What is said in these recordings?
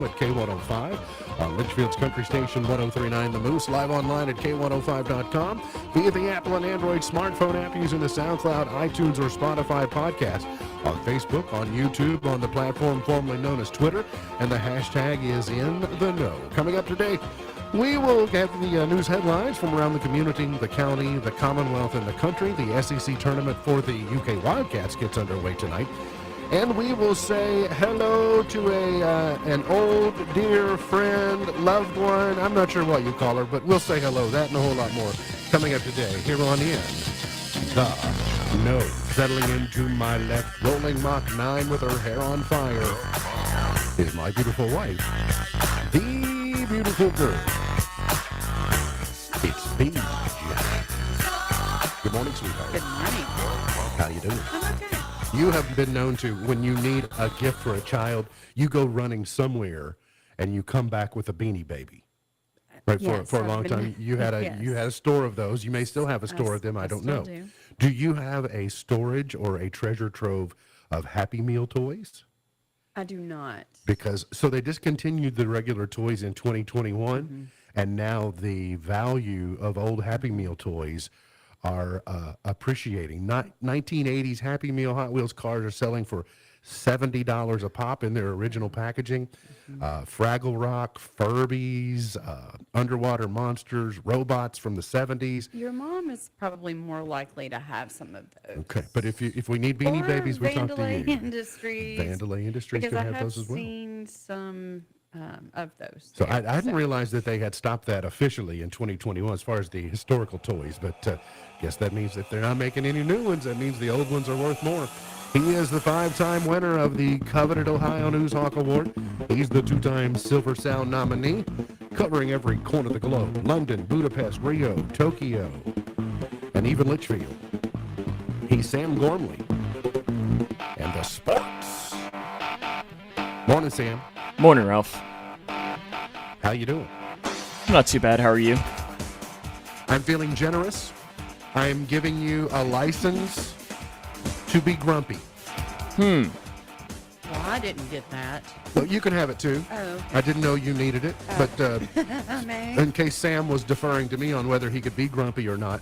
At K105, Litchfield's Country Station 1039 The Moose, live online at K105.com, via the Apple and Android smartphone app using the SoundCloud, iTunes, or Spotify podcast, on Facebook, on YouTube, on the platform formerly known as Twitter, and the hashtag is In The Know. Coming up today, we will get the news headlines from around the community, the county, the Commonwealth, and the country. The SEC tournament for the UK Wildcats gets underway tonight. And we will say hello to an old, dear friend, loved one. I'm not sure what you call her, but we'll say hello. That and a whole lot more coming up today here on In The Know. Settling into my left, rolling Mach 9 with her hair on fire, is my beautiful wife, the beautiful girl. It's Paige. Good morning, sweetheart. Good morning. How you doing? I'm okay. You have been known to, when you need a gift for a child, you go running somewhere and you come back with a Beanie Baby. Right, Yes, for a I've long been- time, you had a yes. you had a store of those. You may still have a store of them. I don't still know. do. Do you have a storage or a treasure trove of Happy Meal toys? I do not. Because so they discontinued the regular toys in 2021, and now the value of old Happy Meal toys are appreciating. 1980s Happy Meal Hot Wheels cars are selling for $70 a pop in their original packaging. Fraggle Rock, Furbies, underwater monsters, robots from the 70s. Your mom is probably more likely to have some of those. Okay, but if we need Beanie Or Babies, we talk to Vandalay you. Industries. Vandalay Industries Because could I have have those as well. seen some of those. So there, I didn't realize that they had stopped that officially in 2021 as far as the historical toys, but guess that means if they're not making any new ones, that means the old ones are worth more. He is the 5-time winner of the coveted Ohio News Hawk Award. He's the 2-time Silver Sound nominee, covering every corner of the globe: London, Budapest, Rio, Tokyo, and even Litchfield. He's Sam Gormley. And the sports. Morning, Sam. Morning, Ralph. How you doing? Not too bad. How are you? I'm feeling generous. I'm giving you a license to be grumpy. Well, I didn't get that. Well, you can have it too. Oh. I didn't know you needed it, but Oh, man. in case Sam was deferring to me on whether he could be grumpy or not,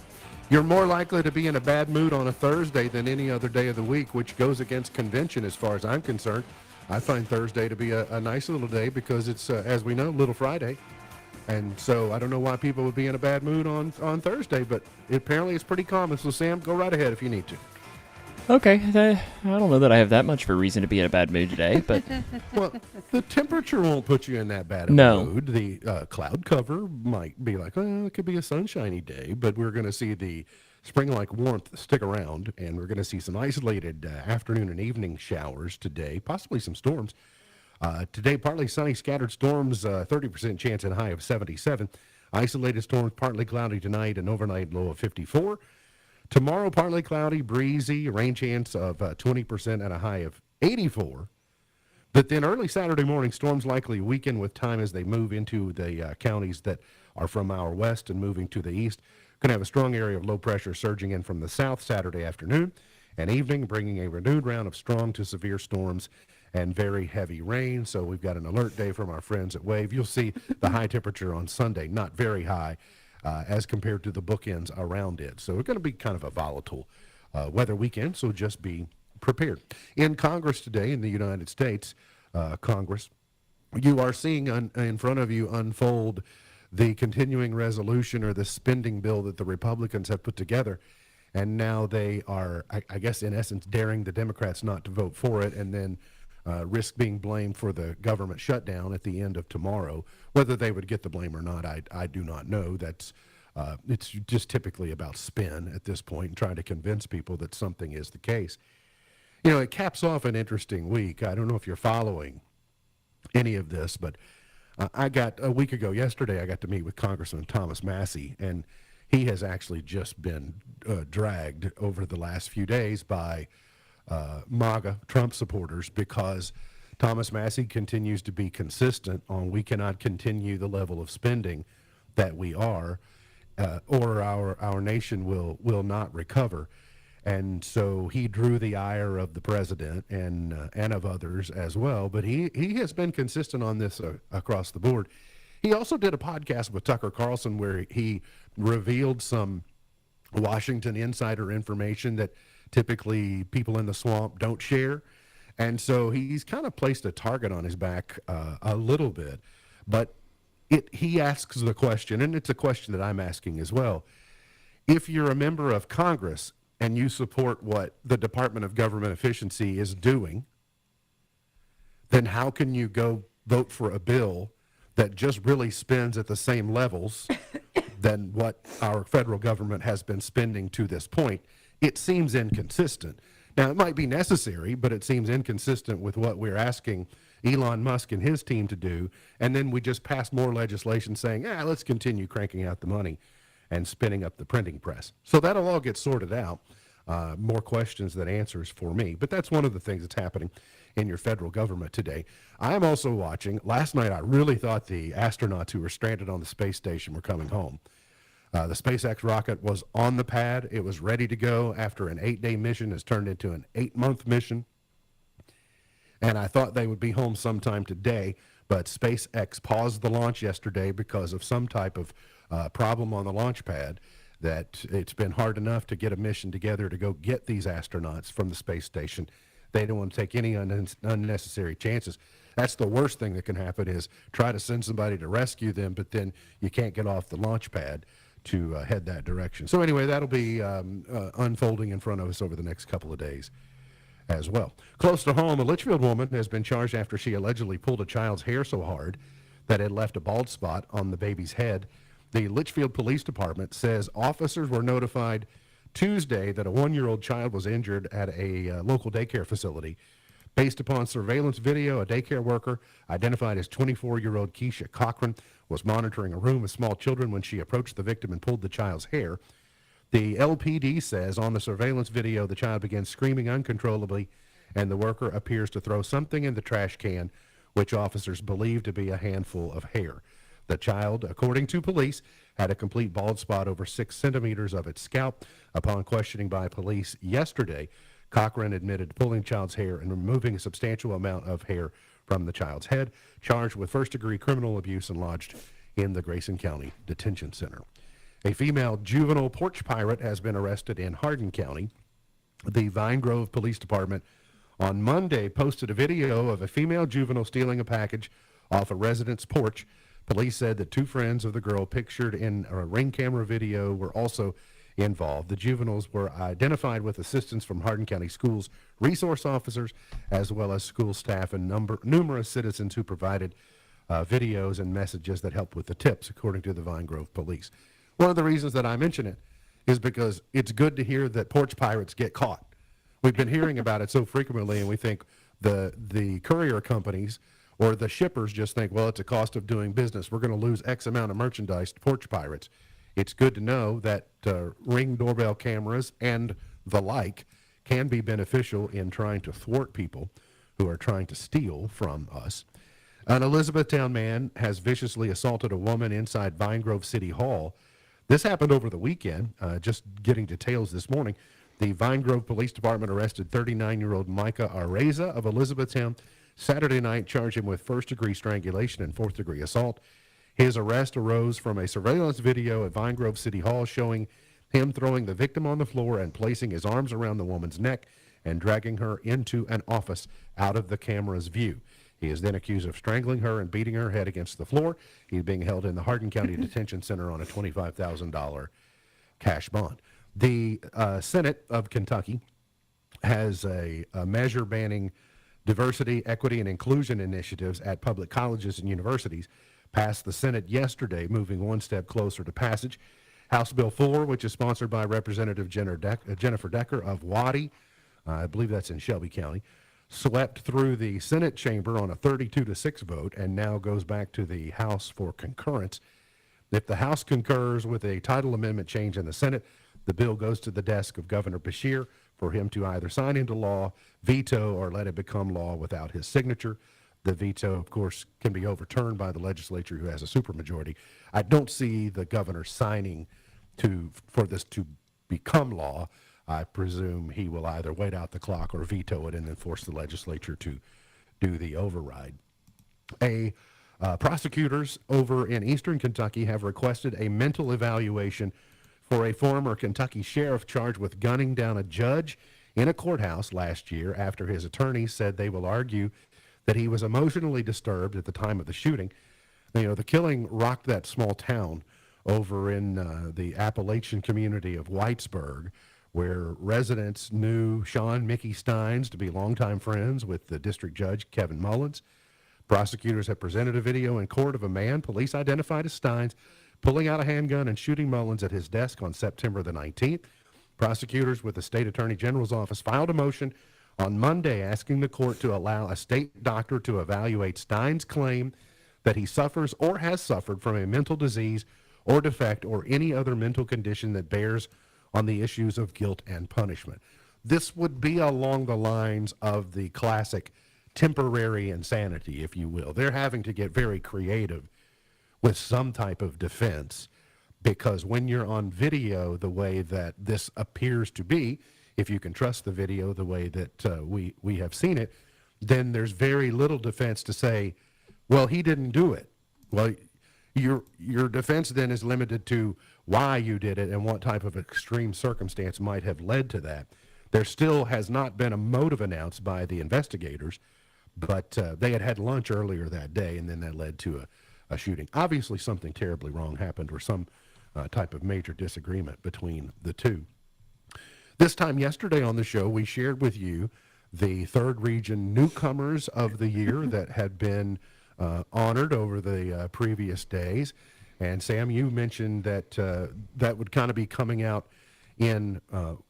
you're more likely to be in a bad mood on a Thursday than any other day of the week, which goes against convention as far as I'm concerned. I find Thursday to be a nice little day because it's, as we know, Little Friday. And so I don't know why people would be in a bad mood on Thursday, but apparently it's pretty common. So, Sam, go right ahead if you need to. Okay. I don't know that I have that much of a reason to be in a bad mood today, but Well, the temperature won't put you in that bad of No. a mood. The cloud cover might be like, well, it could be a sunshiny day, but we're going to see the spring-like warmth stick around, and we're going to see some isolated afternoon and evening showers today, possibly some storms. Today, partly sunny, scattered storms, 30% chance and high of 77. Isolated storms, partly cloudy tonight, an overnight low of 54. Tomorrow, partly cloudy, breezy, rain chance of 20% and a high of 84. But then early Saturday morning, storms likely weaken with time as they move into the counties that are from our west and moving to the east. Going to have a strong area of low pressure surging in from the south Saturday afternoon and evening, bringing a renewed round of strong to severe storms and very heavy rain. So we've got an alert day from our friends at WAVE. You'll see the high temperature on Sunday, not very high as compared to the bookends around it. So we're going to be kind of a volatile weather weekend, so just be prepared. In Congress today, in the United States Congress, you are seeing in front of you unfold the continuing resolution or the spending bill that the Republicans have put together. And now they are, I guess, in essence, daring the Democrats not to vote for it and then risk being blamed for the government shutdown at the end of tomorrow. Whether they would get the blame or not, I do not know. It's just typically about spin at this point and trying to convince people that something is the case. You know, it caps off an interesting week. I don't know if you're following any of this, but I got a week ago yesterday, I got to meet with Congressman Thomas Massie, and he has actually just been dragged over the last few days by MAGA Trump supporters because Thomas Massie continues to be consistent on we cannot continue the level of spending that we are, or our nation will not recover. And so he drew the ire of the president and of others as well. But he has been consistent on this across the board. He also did a podcast with Tucker Carlson where he revealed some Washington insider information that typically people in the swamp don't share. And so he's kind of placed a target on his back a little bit. But he asks the question, and it's a question that I'm asking as well. If you're a member of Congress and you support what the Department of Government Efficiency is doing, then how can you go vote for a bill that just really spends at the same levels than what our federal government has been spending to this point? It seems inconsistent. Now, it might be necessary, but it seems inconsistent with what we're asking Elon Musk and his team to do. And then we just pass more legislation saying, let's continue cranking out the money and spinning up the printing press. So that'll all get sorted out. More questions than answers for me. But that's one of the things that's happening in your federal government today. I'm also watching. Last night, I really thought the astronauts who were stranded on the space station were coming home. The SpaceX rocket was on the pad. It was ready to go after an 8-day mission has turned into an 8-month mission. And I thought they would be home sometime today, but SpaceX paused the launch yesterday because of some type of problem on the launch pad, that it's been hard enough to get a mission together to go get these astronauts from the space station. They don't want to take any unnecessary chances. That's the worst thing that can happen, is try to send somebody to rescue them, but then you can't get off the launch pad to head that direction. So anyway, that'll be unfolding in front of us over the next couple of days as well. Close to home, a Litchfield woman has been charged after she allegedly pulled a child's hair so hard that it left a bald spot on the baby's head. The Litchfield Police Department says officers were notified Tuesday that a 1-year-old child was injured at a local daycare facility. Based upon surveillance video, a daycare worker identified as 24-year-old Keisha Cochran was monitoring a room with small children when she approached the victim and pulled the child's hair. The LPD says on the surveillance video, the child began screaming uncontrollably, and the worker appears to throw something in the trash can, which officers believe to be a handful of hair. The child, according to police, had a complete bald spot over 6 centimeters of its scalp. Upon questioning by police yesterday, Cochran admitted pulling child's hair and removing a substantial amount of hair from the child's head, charged with first-degree criminal abuse and lodged in the Grayson County Detention Center. A female juvenile porch pirate has been arrested in Hardin County. The Vine Grove Police Department on Monday posted a video of a female juvenile stealing a package off a resident's porch. Police said that 2 friends of the girl pictured in a Ring camera video were also involved. The juveniles were identified with assistance from Hardin County Schools resource officers, as well as school staff and numerous citizens who provided videos and messages that helped with the tips, according to the Vine Grove Police. One of the reasons that I mention it is because it's good to hear that porch pirates get caught. We've been hearing about it so frequently, and we think the courier companies or the shippers just think, well, it's a cost of doing business. We're going to lose X amount of merchandise to porch pirates. It's good to know that Ring doorbell cameras and the like can be beneficial in trying to thwart people who are trying to steal from us. An Elizabethtown man has viciously assaulted a woman inside Vine Grove City Hall. This happened over the weekend. Just getting details this morning. The Vine Grove Police Department arrested 39-year-old Micah Areza of Elizabethtown Saturday night, charged him with first-degree strangulation and fourth-degree assault. His arrest arose from a surveillance video at Vine Grove City Hall showing him throwing the victim on the floor and placing his arms around the woman's neck and dragging her into an office out of the camera's view. He is then accused of strangling her and beating her head against the floor. He's being held in the Hardin County Detention Center on a $25,000 cash bond. The Senate of Kentucky has a measure banning diversity, equity, and inclusion initiatives at public colleges and universities passed the Senate yesterday, moving one step closer to passage. House Bill 4, which is sponsored by Representative Jennifer Decker of Waddy, I believe that's in Shelby County, swept through the Senate chamber on a 32-6 vote and now goes back to the House for concurrence. If the House concurs with a title amendment change in the Senate, the bill goes to the desk of Governor Beshear for him to either sign into law, veto, or let it become law without his signature. The veto, of course, can be overturned by the legislature who has a supermajority. I don't see the governor signing for this to become law. I presume he will either wait out the clock or veto it and then force the legislature to do the override. Prosecutors over in eastern Kentucky have requested a mental evaluation for a former Kentucky sheriff charged with gunning down a judge in a courthouse last year after his attorneys said they will argue that he was emotionally disturbed at the time of the shooting. The killing rocked that small town over in the Appalachian community of Whitesburg, where residents knew Sean Mickey Steins to be longtime friends with the district judge, Kevin Mullins. Prosecutors have presented a video in court of a man police identified as Steins pulling out a handgun and shooting Mullins at his desk on September the 19th. Prosecutors with the state attorney general's office filed a motion on Monday asking the court to allow a state doctor to evaluate Steins' claim that he suffers or has suffered from a mental disease or defect or any other mental condition that bears on the issues of guilt and punishment. This would be along the lines of the classic temporary insanity, if you will. They're having to get very creative with some type of defense, because when you're on video the way that this appears to be, if you can trust the video the way that we have seen it, then there's very little defense to say, well, he didn't do it. Well, your defense then is limited to why you did it and what type of extreme circumstance might have led to that. There still has not been a motive announced by the investigators, but they had lunch earlier that day, and then that led to a shooting. Obviously, something terribly wrong happened, or some type of major disagreement between the two. This time yesterday on the show, we shared with you the third region newcomers of the year that had been honored over the previous days. And Sam, you mentioned that that would kind of be coming out in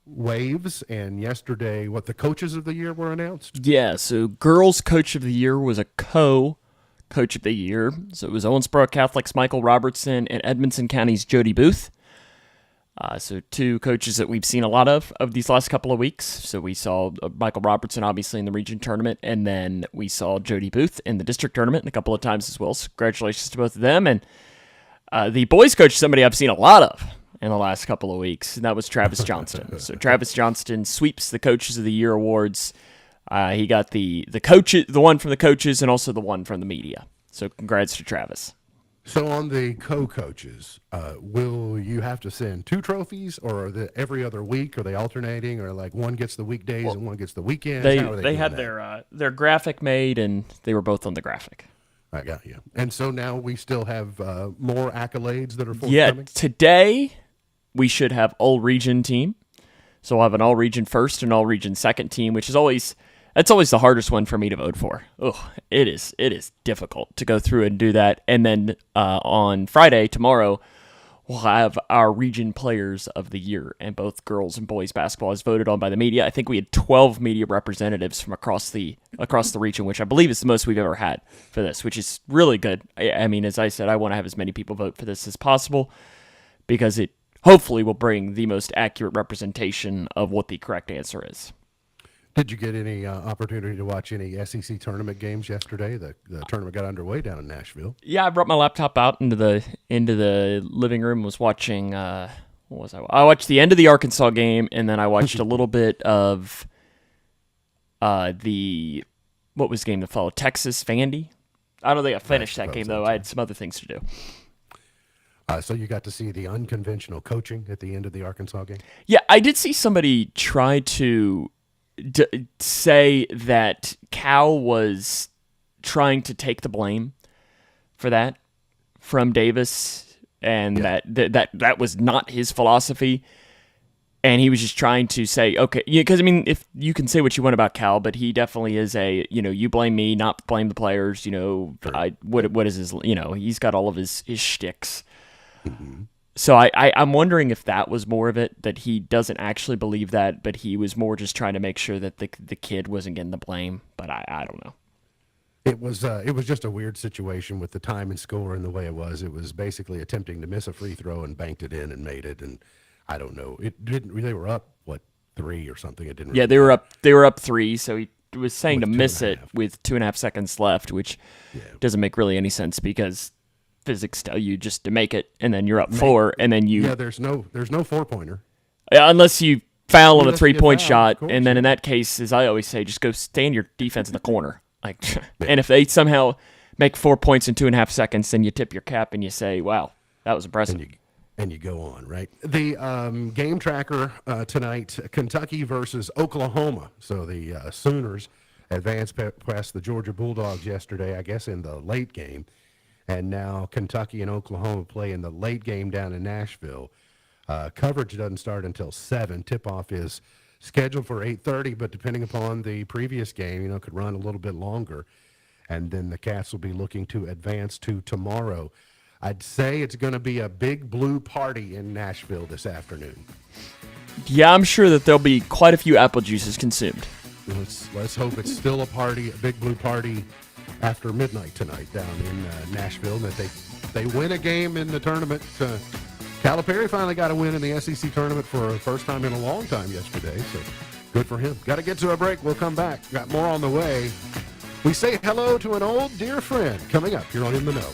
waves. And yesterday, the coaches of the year were announced? Yeah, so girls coach of the year was a coach of the year. So it was Owensboro Catholic's Michael Robertson and Edmonson County's Jody Booth. So two coaches that we've seen a lot of these last couple of weeks. So we saw Michael Robertson, obviously, in the region tournament, and then we saw Jody Booth in the district tournament a couple of times as well. So congratulations to both of them. And the boys coach, somebody I've seen a lot of in the last couple of weeks, and that was Travis Johnston. So Travis Johnston sweeps the Coaches of the Year awards. He got the one from the coaches and also the one from the media. So congrats to Travis. So on the co-coaches, will you have to send two trophies, or are they every other week? Are they alternating, or like one gets the weekdays and one gets the weekends? They had their graphic made, and they were both on the graphic. I got you. And so now we still have more accolades that are forthcoming? Yeah, today we should have all-region team. So we'll have an all-region first and all-region second team, which is always the hardest one for me to vote for. Oh, it is difficult to go through and do that. And then on Friday, tomorrow, we'll have our region players of the year, and both girls and boys basketball is voted on by the media. I think we had 12 media representatives from across the region, which I believe is the most we've ever had for this, which is really good. I mean, as I said, I want to have as many people vote for this as possible, because it hopefully will bring the most accurate representation of what the correct answer is. Did you get any opportunity to watch any SEC tournament games yesterday? The tournament got underway down in Nashville. Yeah, I brought my laptop out into the living room. Was watching. What was I? I watched the end of the Arkansas game, and then I watched a little bit of what was the game that followed? Texas Vandy. I don't think I finished that game though. I had some other things to do. So you got to see the unconventional coaching at the end of the Arkansas game? Yeah, I did see somebody try to say that Cal was trying to take the blame for that from Davis, and that was not his philosophy, and he was just trying to say, okay, because I mean, if you can say what you want about Cal, but he definitely is you blame me, not blame the players. Sure. What is his? He's got all of his shticks. Mm-hmm. So I'm wondering if that was more of it, that he doesn't actually believe that, but he was more just trying to make sure that the kid wasn't getting the blame. But I don't know. It was just a weird situation with the time and score and the way it was. It was basically attempting to miss a free throw and banked it in and made it. And I don't know. It didn't. They were up 3 or something. It didn't. Yeah, they were up. They were up 3. So he was saying to miss it with 2.5 seconds left, which doesn't make really any sense, because physics tell you just to make it, and then you're up 4, and then you. Yeah, there's no 4-pointer. Unless you foul on a That's a good 3-point foul, of shot, course. and then in that case, as I always say, just go stand your defense in the corner. And if they somehow make 4 points in 2.5 seconds, then you tip your cap and you say, "Wow, that was impressive." And you go on, right? The game tracker tonight, Kentucky versus Oklahoma. So the Sooners advanced past the Georgia Bulldogs yesterday, I guess, in the late game. And now Kentucky and Oklahoma play in the late game down in Nashville. Coverage doesn't start until 7. Tip-off is scheduled for 8:30, but depending upon the previous game, it could run a little bit longer. And then the Cats will be looking to advance to tomorrow. I'd say it's going to be a big blue party in Nashville this afternoon. Yeah, I'm sure that there'll be quite a few apple juices consumed. Let's hope it's still a party, a big blue party after midnight tonight down in Nashville, and that they win a game in the tournament. Calipari finally got a win in the SEC tournament for the first time in a long time yesterday, so good for him. Got to get to a break. We'll come back. Got more on the way. We say hello to an old dear friend coming up here on In the Know.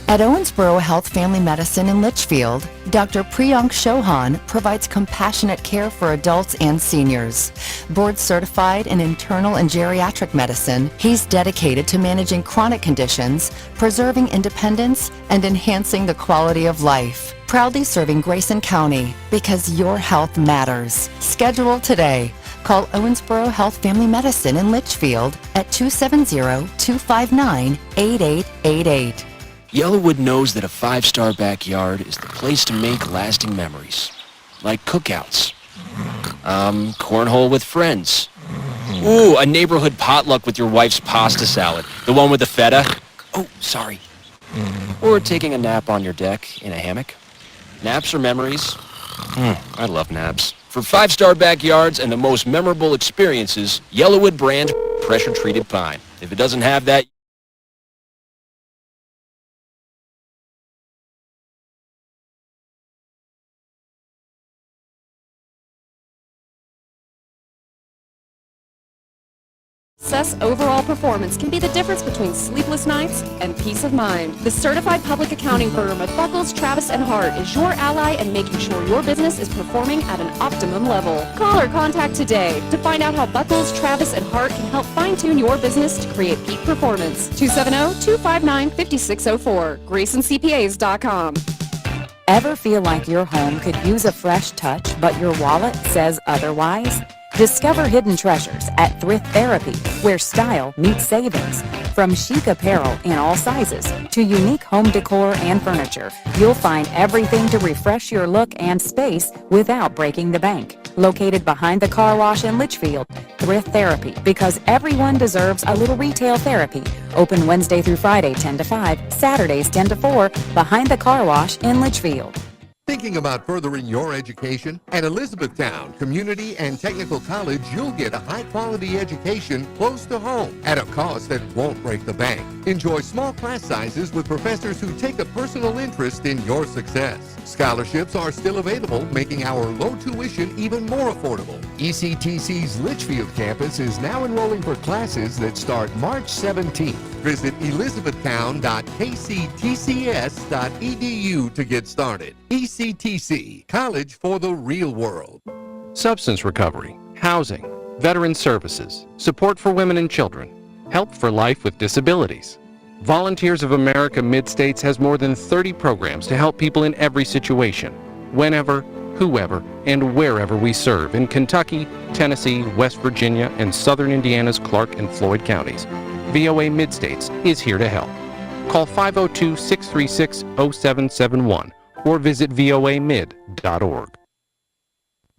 At Owensboro Health Family Medicine in Litchfield, Dr. Priyank Chauhan provides compassionate care for adults and seniors. Board certified in internal and geriatric medicine, he's dedicated to managing chronic conditions, preserving independence, and enhancing the quality of life. Proudly serving Grayson County because your health matters. Schedule today. Call Owensboro Health Family Medicine in Litchfield at 270-259-8888. Yellowwood knows that a 5-star backyard is the place to make lasting memories. Like cookouts. Cornhole with friends. Ooh, a neighborhood potluck with your wife's pasta salad. The one with the feta. Oh, sorry. Or taking a nap on your deck in a hammock. Naps are memories. I love naps. For 5-star backyards and the most memorable experiences, Yellowwood brand pressure-treated pine. If it doesn't have that, Success overall performance can be the difference between sleepless nights and peace of mind. The certified public accounting firm of Buckles, Travis & Hart is your ally in making sure your business is performing at an optimum level. Call or contact today to find out how Buckles, Travis & Hart can help fine-tune your business to create peak performance. 270-259-5604. GraysonCPAs.com. Ever feel like your home could use a fresh touch, but your wallet says otherwise? Discover hidden treasures at Thrift Therapy, where style meets savings. From chic apparel in all sizes to unique home decor and furniture, you'll find everything to refresh your look and space without breaking the bank. Located behind the car wash in Litchfield, Thrift Therapy, because everyone deserves a little retail therapy. Open Wednesday through Friday 10 to 5, Saturdays 10 to 4, behind the car wash in Litchfield. Thinking about furthering your education? At Elizabethtown Community and Technical College, you'll get a high-quality education close to home at a cost that won't break the bank. Enjoy small class sizes with professors who take a personal interest in your success. Scholarships are still available, making our low tuition even more affordable. ECTC's Litchfield campus is now enrolling for classes that start March 17th. Visit elizabethtown.kctcs.edu to get started. ECTC, College for the Real World. Substance recovery, housing, veteran services, support for women and children, help for life with disabilities. Volunteers of America Mid-States has more than 30 programs to help people in every situation, whenever, whoever, and wherever we serve in Kentucky, Tennessee, West Virginia, and southern Indiana's Clark and Floyd counties. VOA Mid-States is here to help. Call 502-636-0771 or visit voamid.org.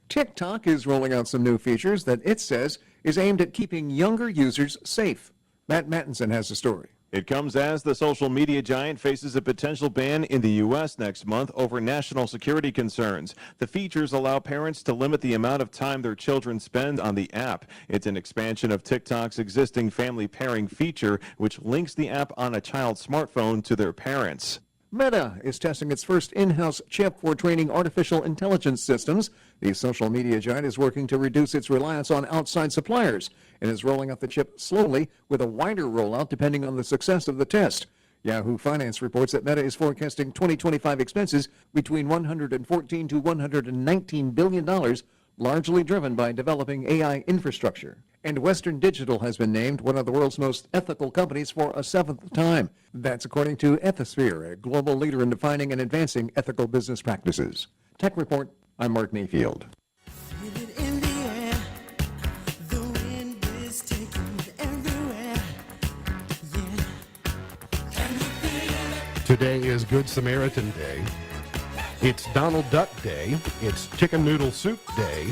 TikTok is rolling out some new features that it says is aimed at keeping younger users safe. Matt Mattinson has the story. It comes as the social media giant faces a potential ban in the U.S. next month over national security concerns. The features allow parents to limit the amount of time their children spend on the app. It's an expansion of TikTok's existing family pairing feature, which links the app on a child's smartphone to their parents. Meta is testing its first in-house chip for training artificial intelligence systems. The social media giant is working to reduce its reliance on outside suppliers and is rolling out the chip slowly with a wider rollout depending on the success of the test. Yahoo Finance reports that Meta is forecasting 2025 expenses between $114 to $119 billion, largely driven by developing AI infrastructure. And Western Digital has been named one of the world's most ethical companies for a seventh time. That's according to Ethisphere, a global leader in defining and advancing ethical business practices. Tech Report, I'm Mark Mayfield. Today is Good Samaritan Day. It's Donald Duck Day. It's Chicken Noodle Soup Day.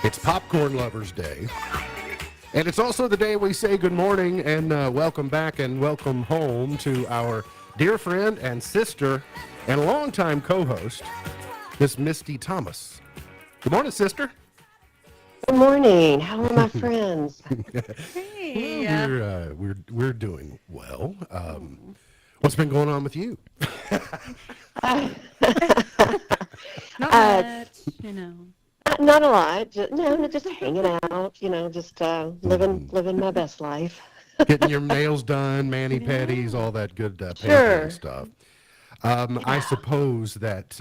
It's Popcorn Lovers Day. And it's also the day we say good morning and welcome back and welcome home to our dear friend and sister and longtime co-host, Miss Misty Thomas. Good morning, sister. Good morning. How are my friends? Hey. We're doing well. What's been going on with you? Not much, you know. Not a lot. Just hanging out. Just living my best life. Getting your nails done, mani-pedis, all that good Sure. pampering stuff. I suppose that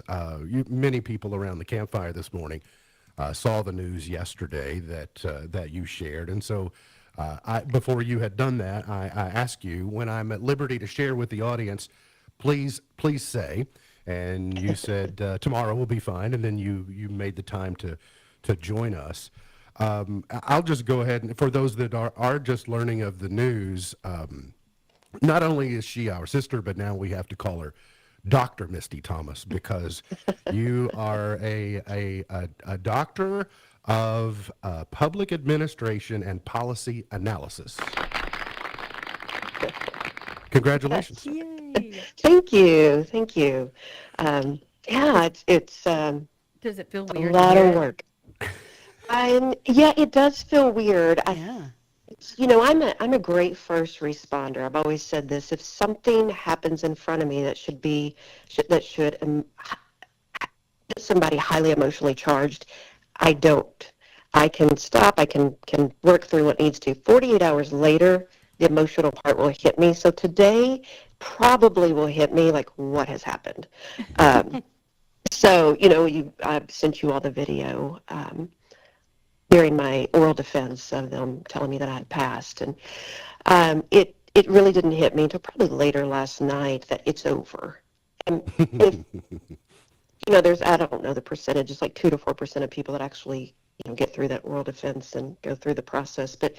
many people around the campfire this morning saw the news yesterday that you shared, and so before you had done that, I asked you, when I'm at liberty to share with the audience, please say, and you said tomorrow will be fine, and then you made the time to join us. I'll just go ahead, and for those that are just learning of the news, not only is she our sister, but now we have to call her Dr. Misty Thomas, because you are a doctor of public administration and policy analysis. Congratulations. Yay. Thank you. Yeah, it's Does it feel a weird? lot to of hear? work. Yeah, it does feel weird. Yeah. I'm a great first responder. I've always said this: if something happens in front of me that should somebody highly emotionally charged, I don't. I can stop. I can work through what needs to. 48 hours later, the emotional part will hit me. So today probably will hit me like, what has happened? So I've sent you all the video during my oral defense of them telling me that I had passed, and it really didn't hit me until probably later last night that it's over. And if there's, I don't know the percentage, it's like 2 to 4% of people that actually get through that oral defense and go through the process. But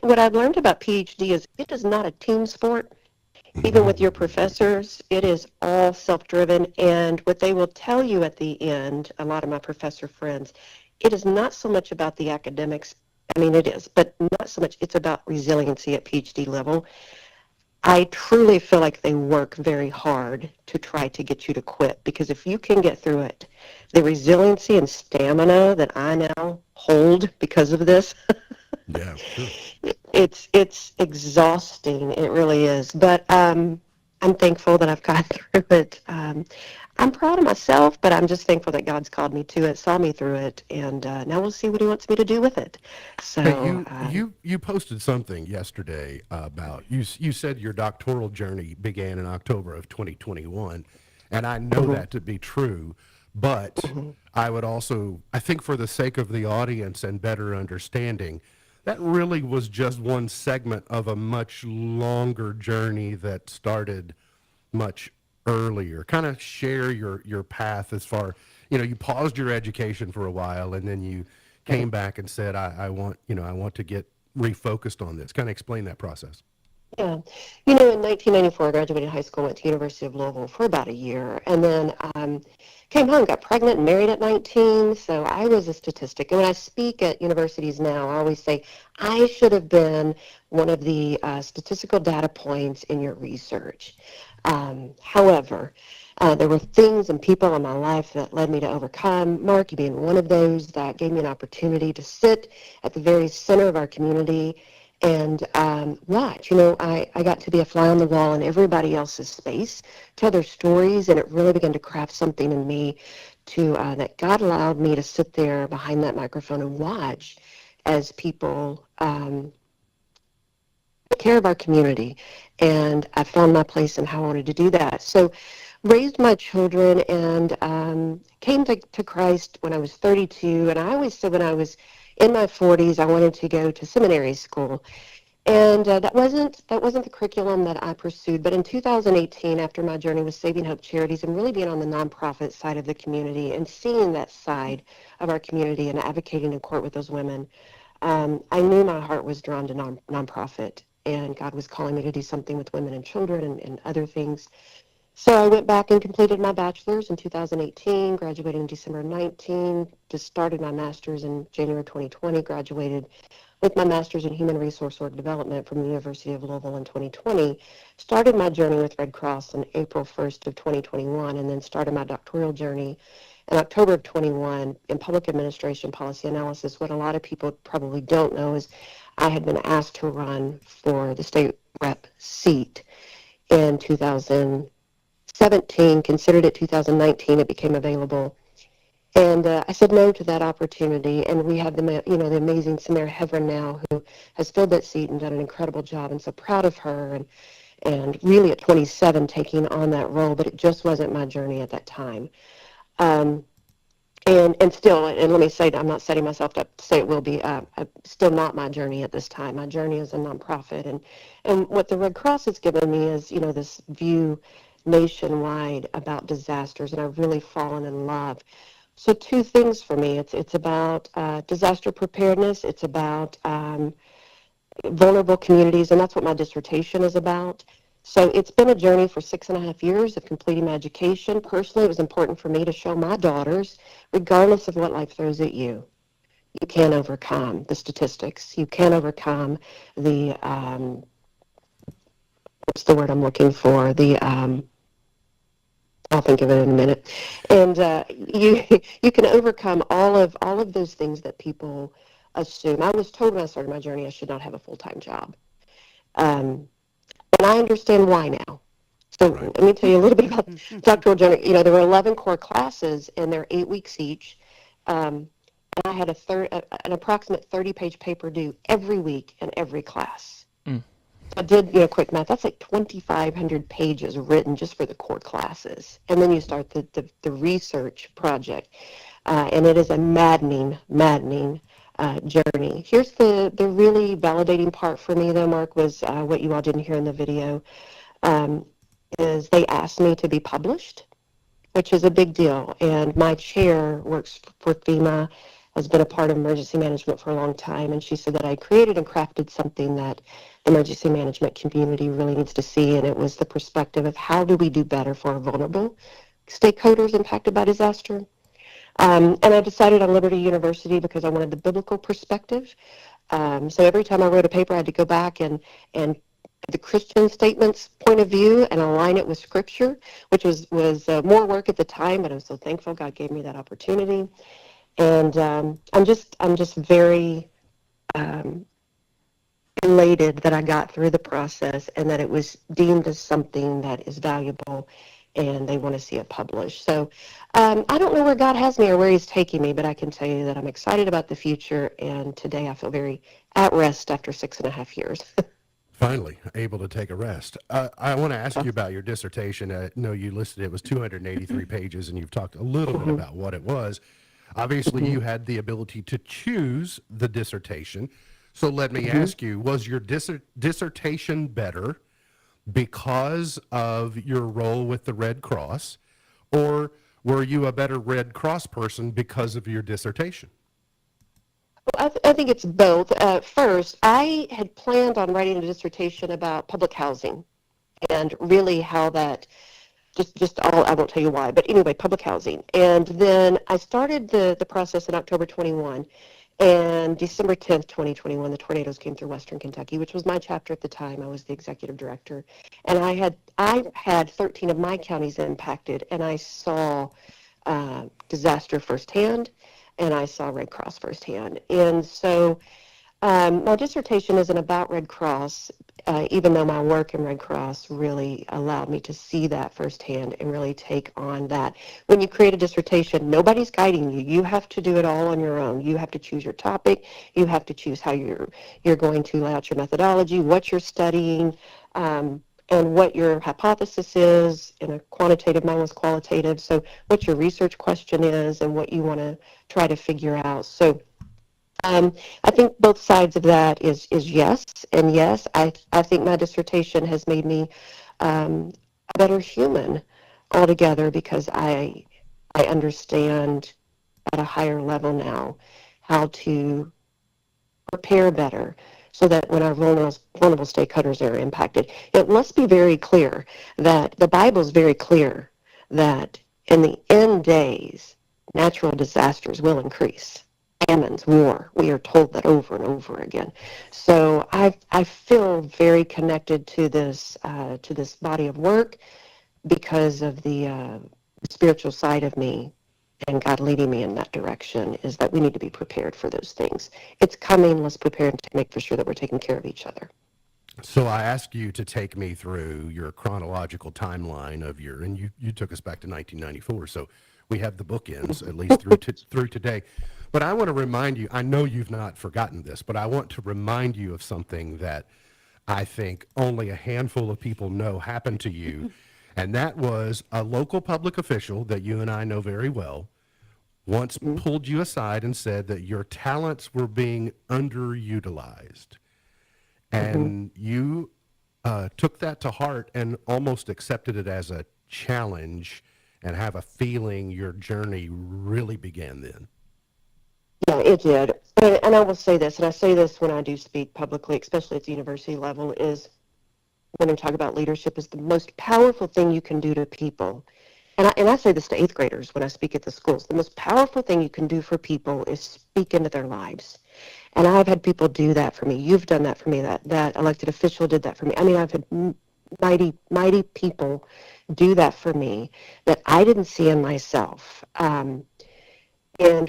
what I've learned about PhD is it is not a team sport. Even with your professors, it is all self-driven. And what they will tell you at the end, a lot of my professor friends, it is not so much about the academics. I mean, it is, but not so much. It's about resiliency at PhD level. I truly feel like they work very hard to try to get you to quit, because if you can get through it, the resiliency and stamina that I now hold because of this, Yeah, sure. it's exhausting. It really is. But I'm thankful that I've got through it. I'm proud of myself, but I'm just thankful that God's called me to it, saw me through it, and now we'll see what He wants me to do with it. So Hey, you posted something yesterday about you said your doctoral journey began in October of 2021, and I know that to be true, but I would also, I think for the sake of the audience and better understanding, that really was just one segment of a much longer journey that started much earlier. Kind of share your path as far, you paused your education for a while, and then you came back and said, I want to get refocused on this. Kind of explain that process. Yeah. In 1994, I graduated high school, went to University of Louisville for about a year, and then came home, got pregnant and married at 19, so I was a statistic. And when I speak at universities now, I always say, I should have been one of the statistical data points in your research. However, there were things and people in my life that led me to overcome. Mark, you being one of those, that gave me an opportunity to sit at the very center of our community and watch. I got to be a fly on the wall in everybody else's space, tell their stories, and it really began to craft something in me that God allowed me to sit there behind that microphone and watch as people care of our community. And I found my place in how I wanted to do that. So raised my children and came to Christ when I was 32. And I always said when I was in my 40s, I wanted to go to seminary school. And that wasn't the curriculum that I pursued. But in 2018, after my journey with Saving Hope Charities and really being on the nonprofit side of the community and seeing that side of our community and advocating in court with those women, I knew my heart was drawn to nonprofit, and God was calling me to do something with women and children and other things. So I went back and completed my bachelor's in 2018, graduated in December 19, just started my master's in January 2020, graduated with my master's in human resource org development from the University of Louisville in 2020, started my journey with Red Cross on April 1st of 2021, and then started my doctoral journey in October of 21 in public administration policy analysis. What a lot of people probably don't know is I had been asked to run for the state rep seat in 2017, considered it 2019, it became available. And I said no to that opportunity, and we have the amazing Samara Heverin now, who has filled that seat and done an incredible job, and so proud of her, and really at 27 taking on that role, but it just wasn't my journey at that time. And still, and let me say that I'm not setting myself up to say it will be, still not my journey at this time. My journey is a nonprofit, and what the Red Cross has given me is, this view nationwide about disasters, and I've really fallen in love. So two things for me. It's about disaster preparedness. It's about vulnerable communities, and that's what my dissertation is about. So it's been a journey for 6.5 years of completing my education. Personally, it was important for me to show my daughters, regardless of what life throws at you, you can overcome the statistics. You can overcome the, what's the word I'm looking for? I'll think of it in a minute. And you can overcome all of those things that people assume. I was told when I started my journey I should not have a full-time job. And I understand why now. So let me tell you a little bit about doctoral journey. There were 11 core classes, and they're 8 weeks each. And I had an approximate 30-page paper due every week in every class. I did, quick math. That's like 2,500 pages written just for the core classes. And then you start the research project. And it is a maddening journey. Here's the really validating part for me, though, Mark, was what you all didn't hear in the video, is they asked me to be published, which is a big deal. And my chair works for FEMA, has been a part of emergency management for a long time, and she said that I created and crafted something that the emergency management community really needs to see, and it was the perspective of how do we do better for our vulnerable stakeholders impacted by disaster. And I decided on Liberty University because I wanted the biblical perspective. So every time I wrote a paper, I had to go back and the Christian statements point of view and align it with Scripture, which was more work at the time, but I'm so thankful God gave me that opportunity. And I'm just very elated that I got through the process and that it was deemed as something that is valuable, and they want to see it published. So I don't know where God has me or where He's taking me, but I can tell you that I'm excited about the future, and today I feel very at rest after 6.5 years. Finally, able to take a rest. I want to ask you about your dissertation. I know you listed it was 283 pages, and you've talked a little bit about what it was. Obviously, you had the ability to choose the dissertation. So let me ask you, was your dissertation better because of your role with the Red Cross, or were you a better Red Cross person because of your dissertation? Well, I think it's both. First, I had planned on writing a dissertation about public housing and really how that just all, I won't tell you why, but anyway, public housing. And then I started the process in October 21, and December 10th, 2021, the tornadoes came through Western Kentucky, which was my chapter at the time. I was the executive director, and I had 13 of my counties impacted, and I saw disaster firsthand, and I saw Red Cross firsthand. And so my dissertation isn't about Red Cross. even though my work in Red Cross really allowed me to see that firsthand and really take on that. When you create a dissertation, nobody's guiding you. You have to do it all on your own. You have to choose your topic. You have to choose how you're going to lay out your methodology, what you're studying, and what your hypothesis is. In a quantitative, mine was qualitative, so what your research question is and what you want to try to figure out. So I think both sides of that is yes and yes. I think my dissertation has made me a better human altogether, because I understand at a higher level now how to prepare better so that when our vulnerable stakeholders are impacted. It must be very clear that the Bible is very clear that in the end days, natural disasters will increase. Famines, war. We are told that over and over again. So I feel very connected to this body of work because of the spiritual side of me, and God leading me in that direction, is that we need to be prepared for those things. It's coming. Let's prepare to make for sure that we're taking care of each other. So I asked you to take me through your chronological timeline of and you took us back to 1994. So we have the bookends, at least through today. But I want to remind you, I know you've not forgotten this, but I want to remind you of something that I think only a handful of people know happened to you. And that was a local public official that you and I know very well once pulled you aside and said that your talents were being underutilized. And you took that to heart and almost accepted it as a challenge, and have a feeling your journey really began then. Yeah, it did. And I will say this, and I say this when I do speak publicly, especially at the university level, is when I talk about leadership, is the most powerful thing you can do to people. And I say this to 8th graders when I speak at the schools. The most powerful thing you can do for people is speak into their lives. And I've had people do that for me. You've done that for me. That elected official did that for me. I mean, I've had mighty people do that for me that I didn't see in myself. And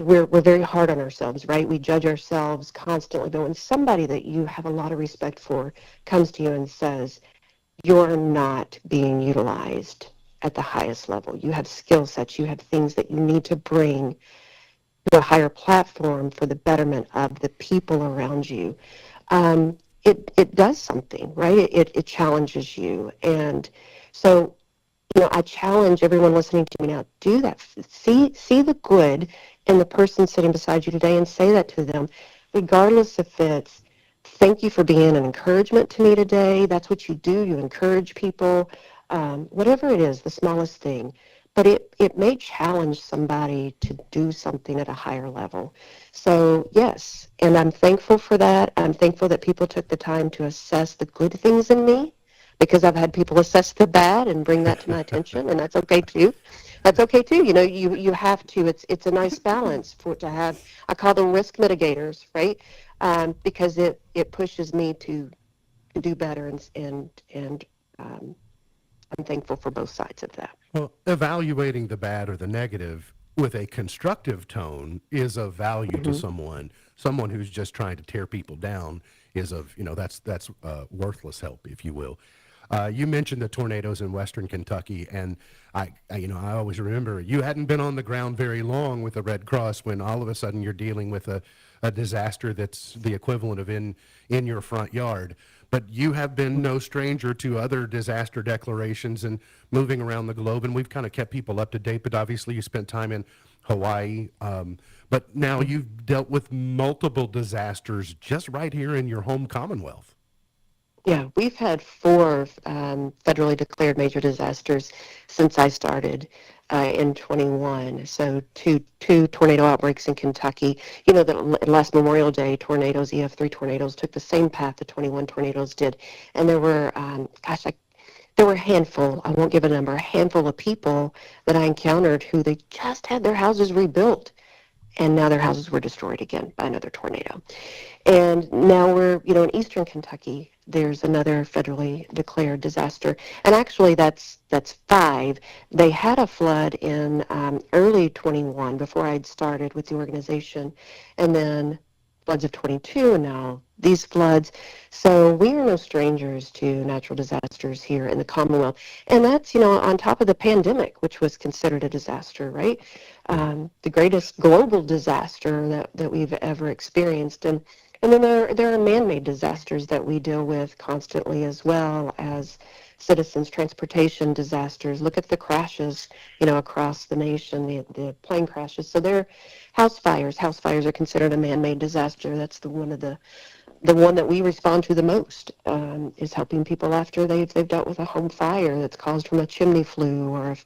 we're very hard on ourselves, right? We judge ourselves constantly. But when somebody that you have a lot of respect for comes to you and says, you're not being utilized at the highest level. You have skill sets. You have things that you need to bring to a higher platform for the betterment of the people around you. It does something, right? It challenges you. And so, I challenge everyone listening to me now, do that. See the good in the person sitting beside you today and say that to them, regardless if it's, thank you for being an encouragement to me today. That's what you do. You encourage people. Whatever it is, the smallest thing. But it may challenge somebody to do something at a higher level. So, yes, and I'm thankful for that. I'm thankful that people took the time to assess the good things in me, because I've had people assess the bad and bring that to my attention, and that's okay too. That's okay too. You have to. It's a nice balance for it to have. I call them risk mitigators, right? Because it pushes me to do better, and I'm thankful for both sides of that. Well, evaluating the bad or the negative with a constructive tone is of value to someone. Someone who's just trying to tear people down is that's worthless help, if you will. You mentioned the tornadoes in Western Kentucky, and I always remember you hadn't been on the ground very long with the Red Cross when all of a sudden you're dealing with a disaster that's the equivalent of in your front yard. But you have been no stranger to other disaster declarations and moving around the globe, and we've kind of kept people up to date. But obviously you spent time in Hawaii, but now you've dealt with multiple disasters just right here in your home Commonwealth. Yeah, we've had 4 federally declared major disasters since I started in 21. So two tornado outbreaks in Kentucky. The last Memorial Day tornadoes, EF3 tornadoes, took the same path the 21 tornadoes did. And there were, there were a handful, I won't give a number, a handful of people that I encountered who they just had their houses rebuilt. And now their houses were destroyed again by another tornado. And now we're, in eastern Kentucky, there's another federally declared disaster. And actually that's 5. They had a flood in early 21 before I'd started with the organization. And then floods of 22 and now these floods. So we are no strangers to natural disasters here in the Commonwealth. And that's, on top of the pandemic, which was considered a disaster, right? The greatest global disaster that we've ever experienced. And then there are man-made disasters that we deal with constantly, as well as citizens' transportation disasters. Look at the crashes, across the nation, the plane crashes. So there are house fires. House fires are considered a man-made disaster. That's the one that we respond to the most, is helping people after they've dealt with a home fire that's caused from a chimney flue or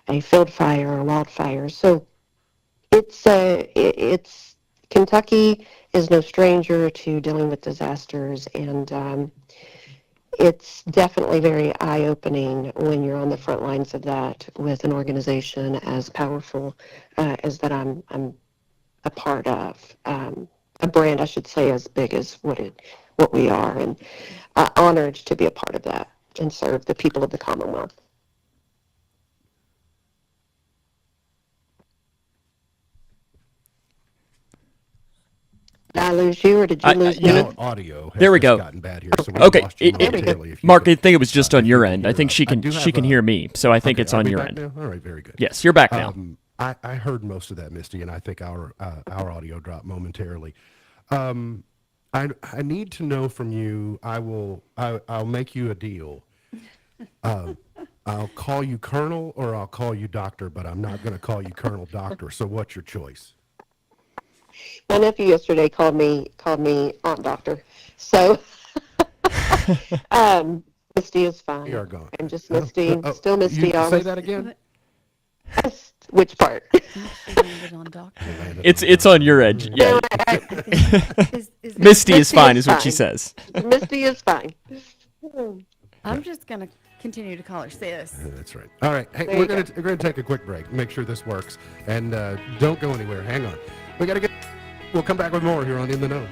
a field fire or a wildfire. So it's Kentucky is no stranger to dealing with disasters, and it's definitely very eye-opening when you're on the front lines of that with an organization as powerful as that I'm a part of. A brand, I should say, as big as what we are, and honored to be a part of that and serve the people of the Commonwealth. Did I lose you, or did you lose me? Audio has There we just go. gotten bad here, so we Okay, lost you momentarily. If you Mark, could- I think it was just on if your you could end. I hear think us. she I can do she have can a- hear me, so I think Okay, it's are on we your back end. now? All right, very good. Yes, you're back now. I heard most of that, Misty, and I think our audio dropped momentarily. I need to know from you. I'll make you a deal. I'll call you Colonel or I'll call you Doctor, but I'm not going to call you Colonel Doctor. So what's your choice? My nephew yesterday called me Aunt Doctor. So Misty is fine. We are gone. I'm just Misty, still Misty. You say that again? Which part? It's on your edge. Yeah. Misty is fine, is what she says. Misty is fine. I'm just going to continue to call her sis. That's right. All right. Hey, There we're you gonna take a quick break. Make sure this works, and don't go anywhere. Hang on. We gotta get. We'll come back with more here on In the Know.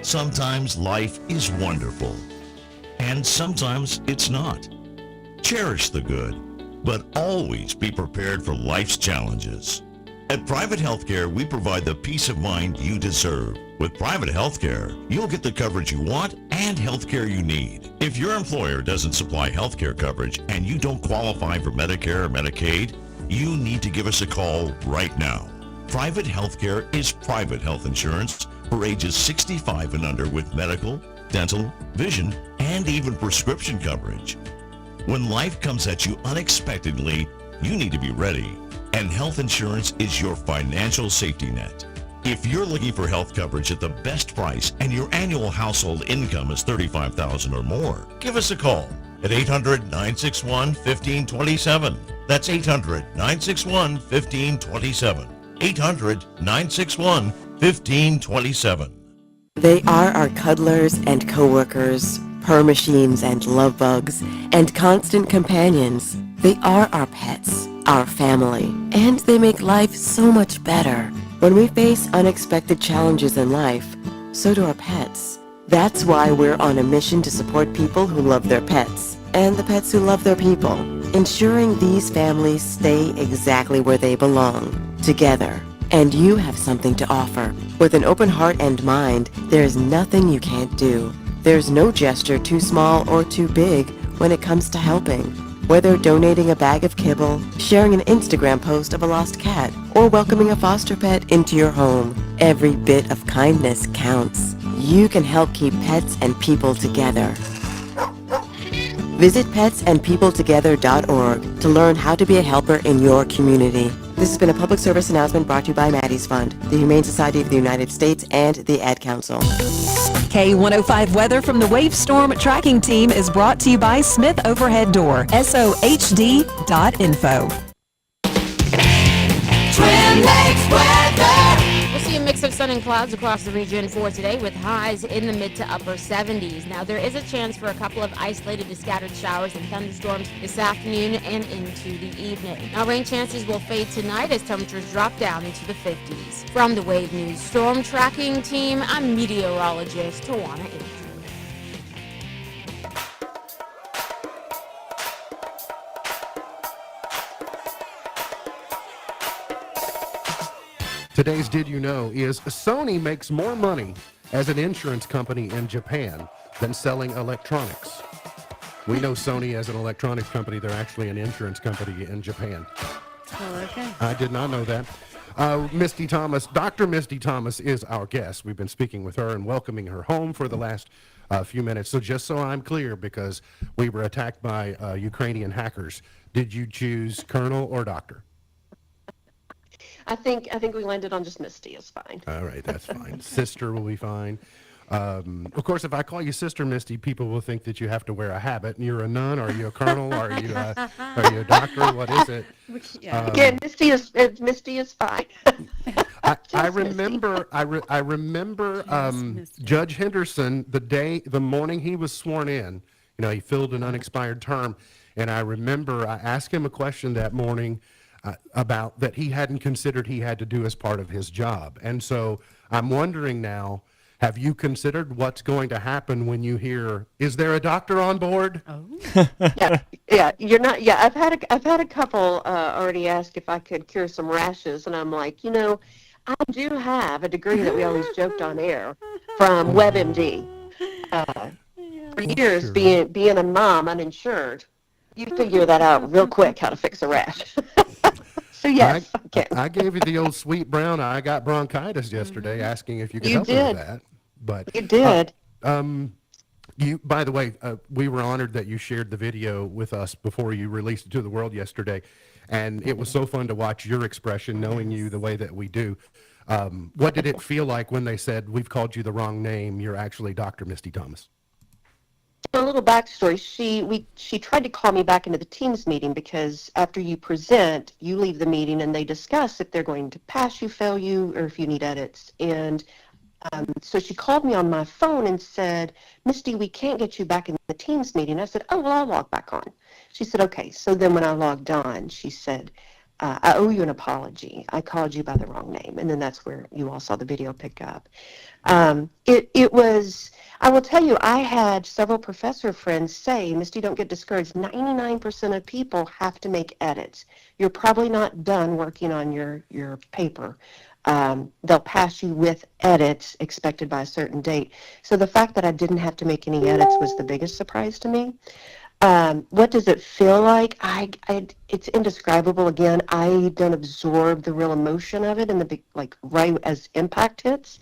Sometimes life is wonderful, and sometimes it's not. Cherish the good, but always be prepared for life's challenges. At Private Healthcare, we provide the peace of mind you deserve. With private healthcare, you'll get the coverage you want and healthcare you need. If your employer doesn't supply healthcare coverage and you don't qualify for Medicare or Medicaid, you need to give us a call right now. Private healthcare is private health insurance for ages 65 and under with medical, dental, vision, and even prescription coverage. When life comes at you unexpectedly, you need to be ready, and health insurance is your financial safety net. If you're looking for health coverage at the best price and your annual household income is $35,000 or more, give us a call at 800-961-1527. That's 800-961-1527. 800-961-1527. They are our cuddlers and coworkers, purr machines and love bugs, and constant companions. They are our pets, our family, and they make life so much better. When we face unexpected challenges in life, so do our pets. That's why we're on a mission to support people who love their pets, and the pets who love their people, ensuring these families stay exactly where they belong, together. And you have something to offer. With an open heart and mind, there's nothing you can't do. There's no gesture too small or too big when it comes to helping. Whether donating a bag of kibble, sharing an Instagram post of a lost cat, or welcoming a foster pet into your home, every bit of kindness counts. You can help keep pets and people together. Visit petsandpeopletogether.org to learn how to be a helper in your community. This has been a public service announcement brought to you by Maddie's Fund, the Humane Society of the United States, and the Ad Council. K105 weather from the Wave Storm Tracking Team is brought to you by Smith Overhead Door, sohd.info. Twin Lakes weather. We'll see a mix of sun and clouds across the region for today with highs in the mid to upper 70s. Now, there is a chance for a couple of isolated to scattered showers and thunderstorms this afternoon and into the evening. Now, rain chances will fade tonight as temperatures drop down into the 50s. From the Wave News Storm Tracking Team, I'm meteorologist Tawana Andrews. Today's Did You Know is Sony makes more money as an insurance company in Japan than selling electronics. We know Sony as an electronics company. They're actually an insurance company in Japan. Oh, okay. I did not know that. Misty Thomas, Dr. Misty Thomas is our guest. We've been speaking with her and welcoming her home for the last few minutes. So just so I'm clear, because we were attacked by Ukrainian hackers, did you choose Colonel or Doctor? I think we landed on just Misty is fine. All right, that's fine. Sister will be fine. Of course, if I call you Sister Misty, people will think that you have to wear a habit. And you're a nun? Are you a colonel? Are you a doctor? What is it? Yeah, Misty is fine. I remember Judge Henderson the morning he was sworn in. You know, he filled an unexpired term, and I remember I asked him a question that morning about that he hadn't considered he had to do as part of his job. And so I'm wondering now, have you considered what's going to happen when you hear, is there a doctor on board? Oh. Yeah, you're not. Yeah, I've had a couple already ask if I could cure some rashes, and I'm like, I do have a degree that we always joked on air from WebMD. For years, sure. being a mom, uninsured, you figure that out real quick how to fix a rash. So yes, I gave you the old sweet brown. I got bronchitis yesterday, asking if you could help me with that. But you did. You, by the way, we were honored that you shared the video with us before you released it to the world yesterday, and it was so fun to watch your expression, knowing you the way that we do. What did it feel like when they said, "We've called you the wrong name. You're actually Dr. Misty Thomas"? A little backstory. She tried to call me back into the Teams meeting because after you present, you leave the meeting and they discuss if they're going to pass you, fail you, or if you need edits. And so she called me on my phone and said, "Misty, we can't get you back in the Teams meeting." I said, "Oh, well, I'll log back on." She said, "Okay." So then when I logged on, she said, "I owe you an apology. I called you by the wrong name." And then that's where you all saw the video pick up. It was, I will tell you, I had several professor friends say, "Misty, don't get discouraged. 99% of people have to make edits. You're probably not done working on your paper. They'll pass you with edits expected by a certain date." So the fact that I didn't have to make any edits was the biggest surprise to me. What does it feel like? It's indescribable. Again, I don't absorb the real emotion of it and the big, like, right as impact hits.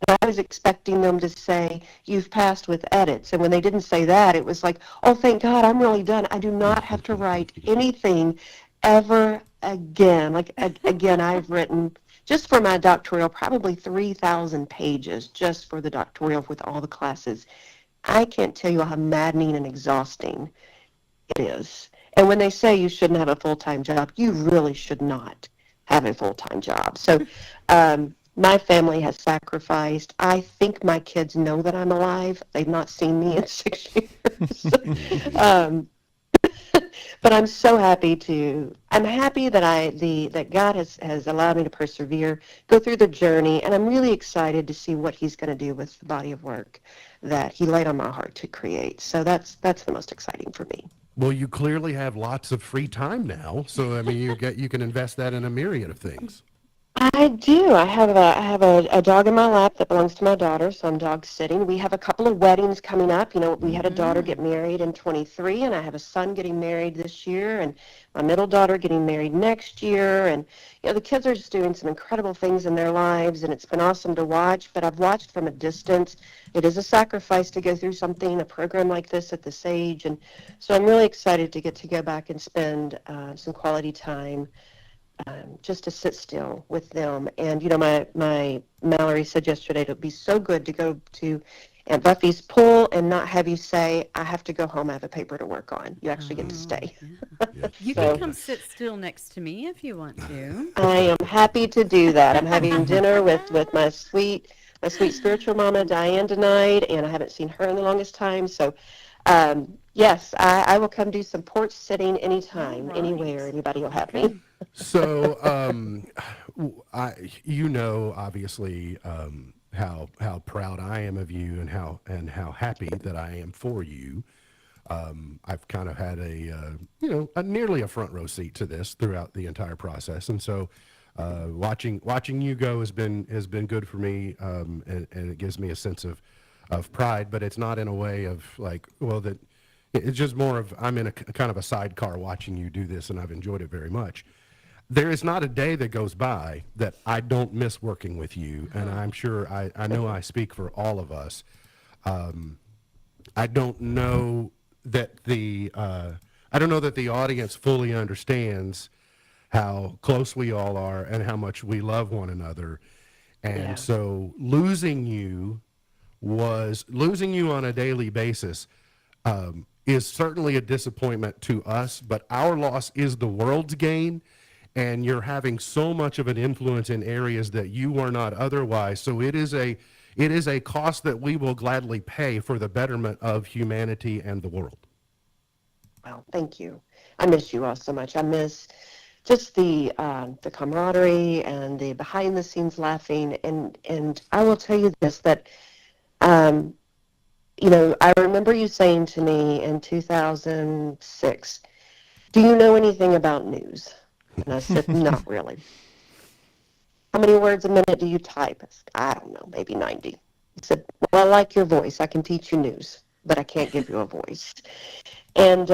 I was expecting them to say, "You've passed with edits." And when they didn't say that, it was like, "Oh, thank God, I'm really done. I do not have to write anything ever again." Like, again, I've written, just for my doctoral, probably 3,000 pages just for the doctoral with all the classes. I can't tell you how maddening and exhausting it is. And when they say you shouldn't have a full-time job, you really should not have a full-time job. So my family has sacrificed. I think my kids know that I'm alive. They've not seen me in 6 years. But I'm so happy that God has allowed me to persevere, go through the journey, and I'm really excited to see what he's going to do with the body of work that he laid on my heart to create. So that's the most exciting for me. Well, you clearly have lots of free time now, so I mean, you can invest that in a myriad of things. I do. I have a dog in my lap that belongs to my daughter, so I'm dog sitting. We have a couple of weddings coming up. We had a daughter get married in 23, and I have a son getting married this year, and my middle daughter getting married next year. And the kids are just doing some incredible things in their lives, and it's been awesome to watch. But I've watched from a distance. It is a sacrifice to go through a program like this at this age, and so I'm really excited to get to go back and spend some quality time. Just to sit still with them. And, my Mallory said yesterday, it would be so good to go to Aunt Buffy's pool and not have you say, "I have to go home, I have a paper to work on." You actually get to stay. Yeah. You can come sit still next to me if you want to. I am happy to do that. I'm having dinner with my sweet spiritual mama, Diane, tonight, and I haven't seen her in the longest time. So, yes, I will come do some porch sitting anytime, anywhere. Anybody will have me. So, obviously, how proud I am of you and how happy that I am for you. I've kind of had a nearly a front row seat to this throughout the entire process, and so Watching you go has been good for me, and it gives me a sense of pride. But it's not in a way of like, well, that it's just more of I'm in a kind of a sidecar watching you do this, and I've enjoyed it very much. There is not a day that goes by that I don't miss working with you, and I'm sure I know I speak for all of us. I don't know that the audience fully understands how close we all are and how much we love one another, and so losing you on a daily basis is certainly a disappointment to us, but our loss is the world's gain. And you're having so much of an influence in areas that you were not otherwise. So it is a cost that we will gladly pay for the betterment of humanity and the world. Well, thank you. I miss you all so much. I miss just the camaraderie and the behind the scenes laughing. And I will tell you this, that, you know, I remember you saying to me in 2006, do you know anything about news? And I said, not really. How many words a minute do you type? I said, I don't know, maybe 90. He said, well, I like your voice. I can teach you news, but I can't give you a voice. And,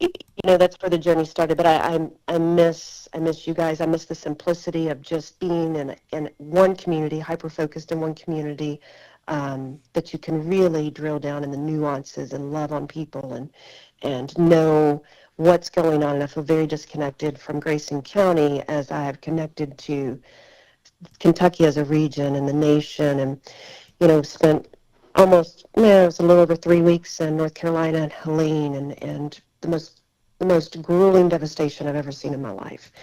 you know, that's where the journey started. But I miss you guys. I miss the simplicity of just being in one community, hyper-focused in one community, that you can really drill down in the nuances and love on people and know what's going on. And I feel very disconnected from Grayson County as I have connected to Kentucky as a region and the nation, and, you know, spent it was a little over 3 weeks in North Carolina and Helene, and the most grueling devastation I've ever seen in my life,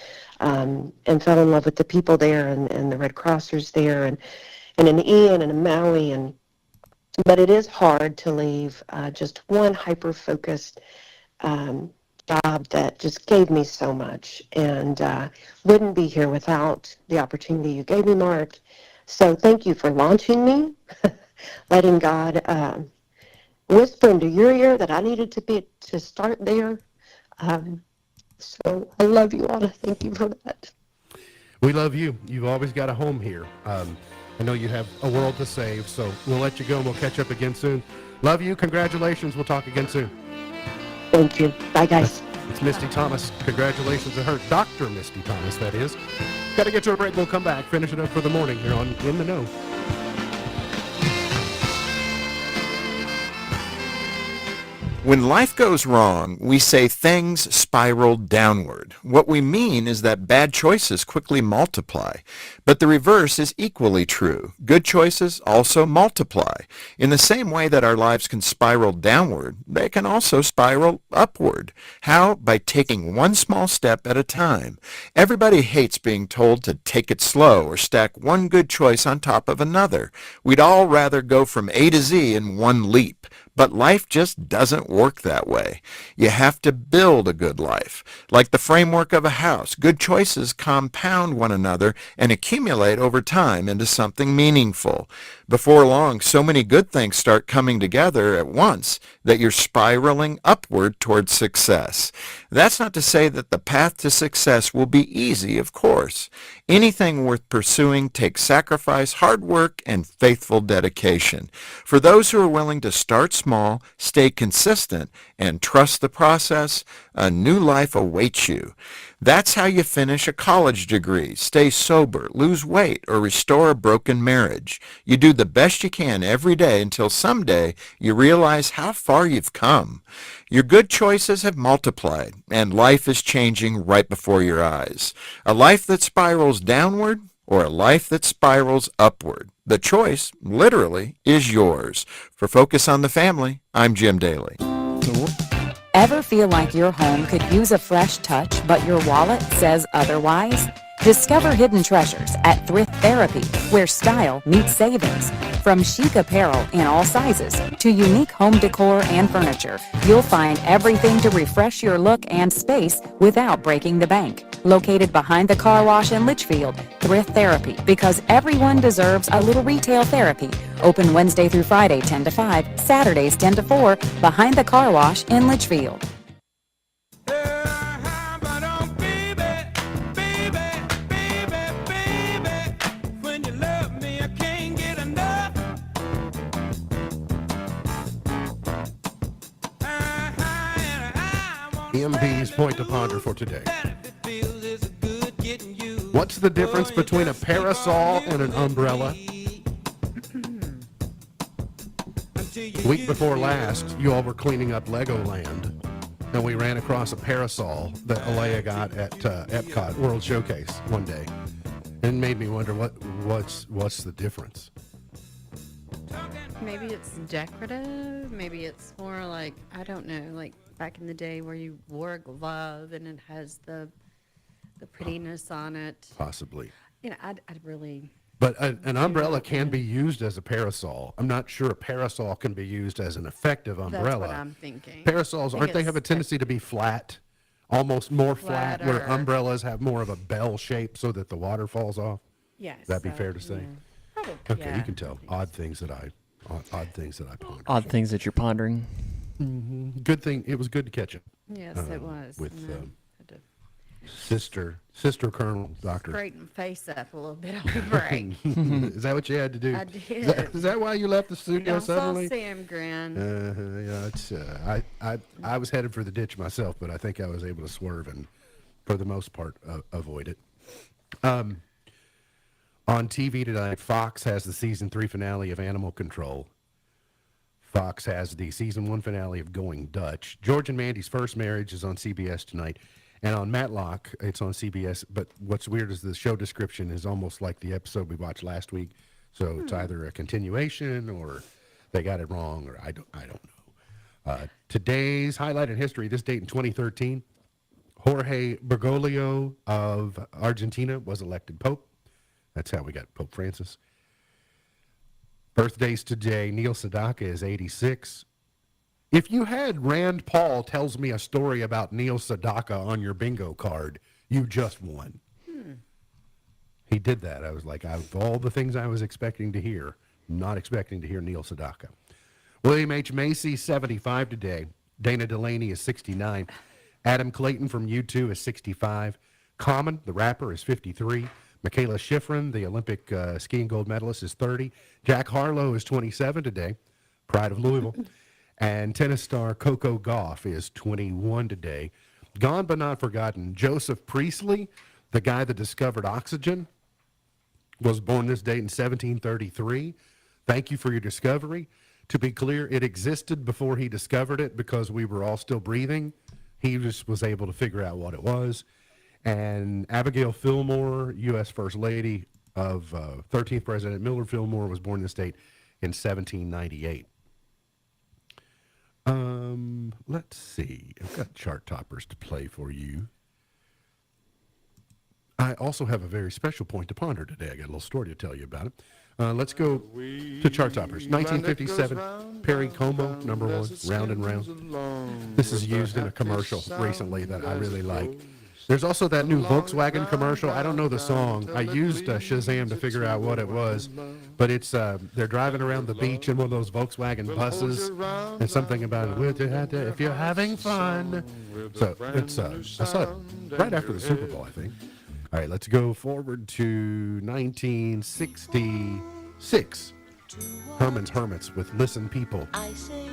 and fell in love with the people there and the Red Crossers there and in Ian and in Maui, but it is hard to leave just one hyper-focused job that just gave me so much, and wouldn't be here without the opportunity you gave me, Mark. So thank you for launching me, letting God whisper into your ear that I needed to start there. So I love you all. Thank you for that. We love you. You've always got a home here. I know you have a world to save, so we'll let you go and we'll catch up again soon. Love you. Congratulations. We'll talk again soon. Thank you. Bye, guys. It's Misty Thomas. Congratulations to her. Dr. Misty Thomas, that is. Got to get to a break. We'll come back. Finish it up for the morning here on In the Know. When life goes wrong, we say things spiral downward. What we mean is that bad choices quickly multiply. But the reverse is equally true. Good choices also multiply. In the same way that our lives can spiral downward, they can also spiral upward. How? By taking one small step at a time. Everybody hates being told to take it slow or stack one good choice on top of another. We'd all rather go from A to Z in one leap. But life just doesn't work that way. You have to build a good life. Like the framework of a house, good choices compound one another and accumulate over time into something meaningful. Before long, so many good things start coming together at once that you're spiraling upward towards success. That's not to say that the path to success will be easy, of course. Anything worth pursuing takes sacrifice, hard work, and faithful dedication. For those who are willing to start small, stay consistent, and trust the process, a new life awaits you. That's how you finish a college degree, stay sober, lose weight, or restore a broken marriage. You do the best you can every day until someday you realize how far you've come. Your good choices have multiplied, and life is changing right before your eyes. A life that spirals downward or a life that spirals upward. The choice, literally, is yours. For Focus on the Family, I'm Jim Daly. Ever feel like your home could use a fresh touch, but your wallet says otherwise? Discover hidden treasures at Thrift Therapy, where style meets savings. From chic apparel in all sizes to unique home decor and furniture, you'll find everything to refresh your look and space without breaking the bank. Located behind the car wash in Litchfield, Thrift Therapy, because everyone deserves a little retail therapy. Open Wednesday through Friday 10 to 5, Saturdays 10 to 4, behind the car wash in Litchfield. EMP's point to ponder for today. What's the difference between a parasol and an umbrella? Week before last, you all were cleaning up Legoland, and we ran across a parasol that Alea got at Epcot World Showcase one day, and made me wonder what's the difference. Maybe it's decorative. Maybe it's more like, I don't know, like back in the day where you wore a glove and it has the prettiness on it. Possibly. You know, I'd really. But an umbrella can be used as a parasol. I'm not sure a parasol can be used as an effective umbrella. That's what I'm thinking. Parasols, aren't they have a tendency to be flat? Almost more flat, where Flatter. umbrellas have more of a bell shape so that the water falls off? Yes. That'd be fair to say? Yeah. Probably, Okay, yeah. you can tell. Odd things that I ponder. Odd things that you're pondering. Good thing. It was good to catch it. Yes, it was. With And I had to Sister Colonel Doctor. straighten face up a little bit on the break. Is that what you had to do? I did. Is that why you left the studio I saw suddenly? Sam grin. Yeah, it's. I was headed for the ditch myself, but I think I was able to swerve and, for the most part, avoid it. On TV tonight, Fox has the season 3 finale of Animal Control. Fox has the season 1 finale of Going Dutch. George and Mandy's First Marriage is on CBS tonight. And on Matlock, it's on CBS. But what's weird is the show description is almost like the episode we watched last week. So it's either a continuation or they got it wrong, or I don't know. Today's highlight in history, this date in 2013, Jorge Bergoglio of Argentina was elected Pope. That's how we got Pope Francis. Birthdays today, Neil Sedaka is 86. If you had Rand Paul tells me a story about Neil Sedaka on your bingo card, you just won. He did that. I was like, out of all the things I was expecting to hear, not expecting to hear Neil Sedaka. William H. Macy, 75 today. Dana Delaney is 69. Adam Clayton from U2 is 65. Common, the rapper, is 53. Michaela Schifrin, the Olympic skiing gold medalist, is 30. Jack Harlow is 27 today. Pride of Louisville. And tennis star Coco Gauff is 21 today. Gone but not forgotten, Joseph Priestley, the guy that discovered oxygen, was born this date in 1733. Thank you for your discovery. To be clear, it existed before he discovered it because we were all still breathing. He just was able to figure out what it was. And Abigail Fillmore, U.S. First Lady of 13th President Millard Fillmore, was born this date in 1798. Let's see. I've got chart toppers to play for you. I also have a very special point to ponder today. I got a little story to tell you about it. Let's go to chart toppers. 1957, Perry Como, number 1, Round and Round. This is used in a commercial recently that I really like. There's also that new Volkswagen commercial. I don't know the song. I used Shazam to figure out what it was, but it's they're driving around the beach in one of those Volkswagen buses, and something about it. If you're having fun. So it's I saw it right after the Super Bowl, I think. All right, let's go forward to 1966. Herman's Hermits with Listen People. I say,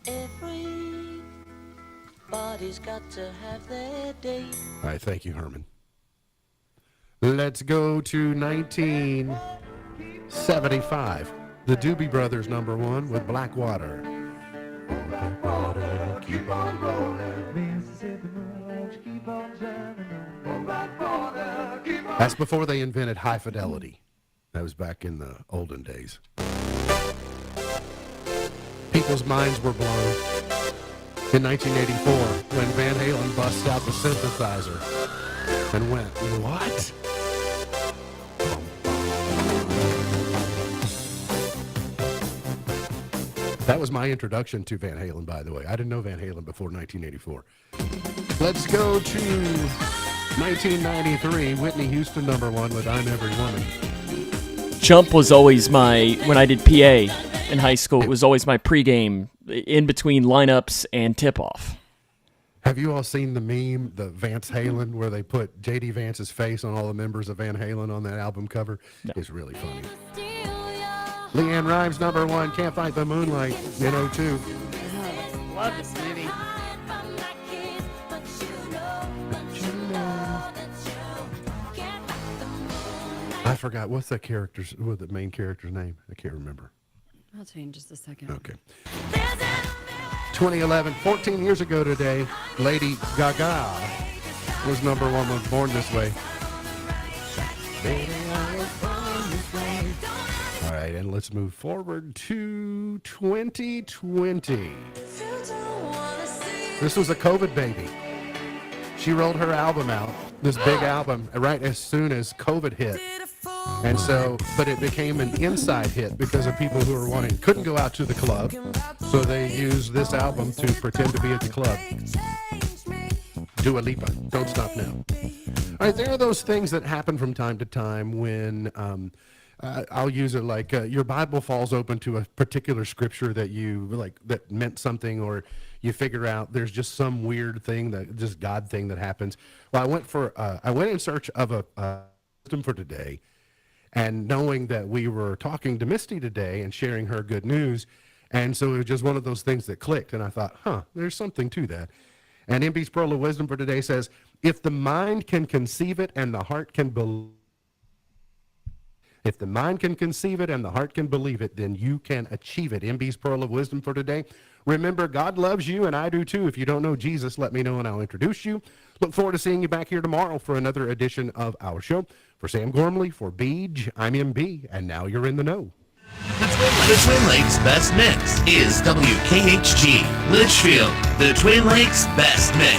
everybody's got to have their day. All right, thank you, Herman. Let's go to 1975. The Doobie Brothers, number 1, with Blackwater. Blackwater, keep on rolling. Mississippi Roads, keep on shining on. Blackwater, keep on. That's before they invented high fidelity. That was back in the olden days. People's minds were blown in 1984 when Van Halen busts out the synthesizer and went, what? That was my introduction to Van Halen, by the way. I didn't know Van Halen before 1984. Let's go to 1993. Whitney Houston, number 1, with I'm Every Woman. Jump was always when I did PA in high school, it was always my pregame in between lineups and tip-off. Have you all seen the meme, the Vance Halen, where they put J.D. Vance's face on all the members of Van Halen on that album cover? No. It's really funny. Leanne Rimes, number 1, Can't Fight the Moonlight in 02. love this movie. I forgot, what's the main character's name? I can't remember. I'll tell you in just a second. Okay. 2011, 14 years ago today, Lady Gaga was number one with Born This Way. All right, and let's move forward to 2020. This was a COVID baby. She rolled her album out, this big album, right as soon as COVID hit. And so, but it became an inside hit because of people who were couldn't go out to the club. So they used this album to pretend to be at the club. Dua Lipa, Don't Stop Now. All right, there are those things that happen from time to time when, I'll use it like your Bible falls open to a particular scripture that you like, that meant something, or you figure out there's just some weird thing, just God thing that happens. Well, I went in search of a wisdom for today. And knowing that we were talking to Misty today and sharing her good news, and so it was just one of those things that clicked, and I thought, there's something to that. And MB's Pearl of Wisdom for today says, if the mind can conceive it and the heart can believe, if the mind can conceive it and the heart can believe it, then you can achieve it. MB's Pearl of Wisdom for today. Remember, God loves you, and I do too. If you don't know Jesus, let me know and I'll introduce you. Look forward to seeing you back here tomorrow for another edition of our show. For Sam Gormley, for Beej, I'm MB, and now you're in the know. The Twin Lakes Best Mix is WKHG, Litchfield, the Twin Lakes Best Mix.